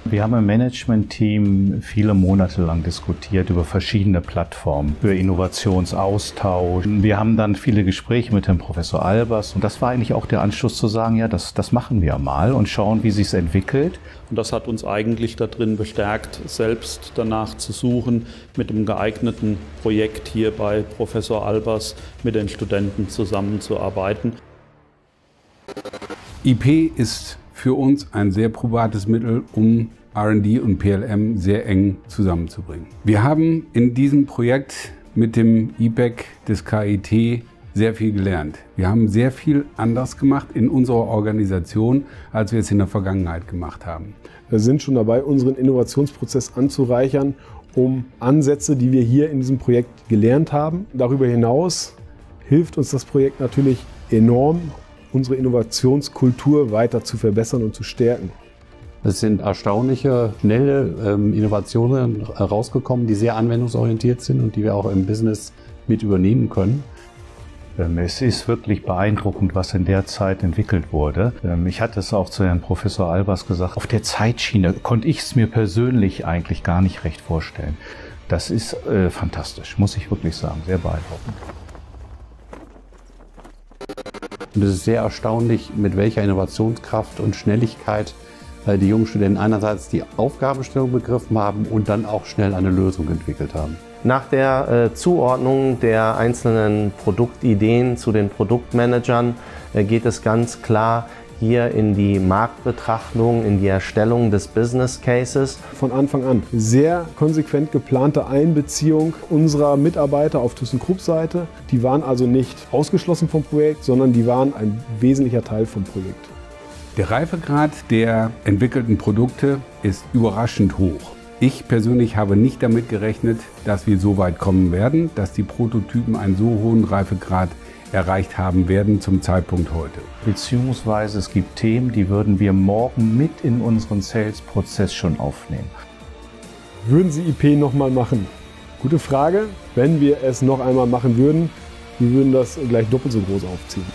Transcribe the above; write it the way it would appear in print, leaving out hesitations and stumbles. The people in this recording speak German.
Wir haben im Management-Team viele Monate lang diskutiert über verschiedene Plattformen, über Innovationsaustausch. Wir haben dann viele Gespräche mit Herrn Professor Albers und das war eigentlich auch der Anschluss zu sagen, ja, das machen wir mal und schauen, wie sich's entwickelt. Und das hat uns eigentlich darin bestärkt, selbst danach zu suchen, mit einem geeigneten Projekt hier bei Professor Albers mit den Studenten zusammenzuarbeiten. IP ist für uns ein sehr probates Mittel, um R&D und PLM sehr eng zusammenzubringen. Wir haben in diesem Projekt mit dem IPEC des KIT sehr viel gelernt. Wir haben sehr viel anders gemacht in unserer Organisation, als wir es in der Vergangenheit gemacht haben. Wir sind schon dabei, unseren Innovationsprozess anzureichern, um Ansätze, die wir hier in diesem Projekt gelernt haben. Darüber hinaus hilft uns das Projekt natürlich enorm, unsere Innovationskultur weiter zu verbessern und zu stärken. Es sind erstaunliche, schnelle Innovationen herausgekommen, die sehr anwendungsorientiert sind und die wir auch im Business mit übernehmen können. Es ist wirklich beeindruckend, was in der Zeit entwickelt wurde. Ich hatte es auch zu Herrn Professor Albers gesagt, auf der Zeitschiene konnte ich es mir persönlich eigentlich gar nicht recht vorstellen. Das ist fantastisch, muss ich wirklich sagen, sehr beeindruckend. Und es ist sehr erstaunlich, mit welcher Innovationskraft und Schnelligkeit die jungen Studenten einerseits die Aufgabenstellung begriffen haben und dann auch schnell eine Lösung entwickelt haben. Nach der Zuordnung der einzelnen Produktideen zu den Produktmanagern geht es ganz klar hier in die Marktbetrachtung, in die Erstellung des Business Cases. Von Anfang an sehr konsequent geplante Einbeziehung unserer Mitarbeiter auf ThyssenKrupp-Seite. Die waren also nicht ausgeschlossen vom Projekt, sondern die waren ein wesentlicher Teil vom Projekt. Der Reifegrad der entwickelten Produkte ist überraschend hoch. Ich persönlich habe nicht damit gerechnet, dass wir so weit kommen werden, dass die Prototypen einen so hohen Reifegrad erreicht haben werden zum Zeitpunkt heute. Beziehungsweise es gibt Themen, die würden wir morgen mit in unseren Sales-Prozess schon aufnehmen. Würden Sie IP nochmal machen? Gute Frage. Wenn wir es noch einmal machen würden, wir würden das gleich doppelt so groß aufziehen.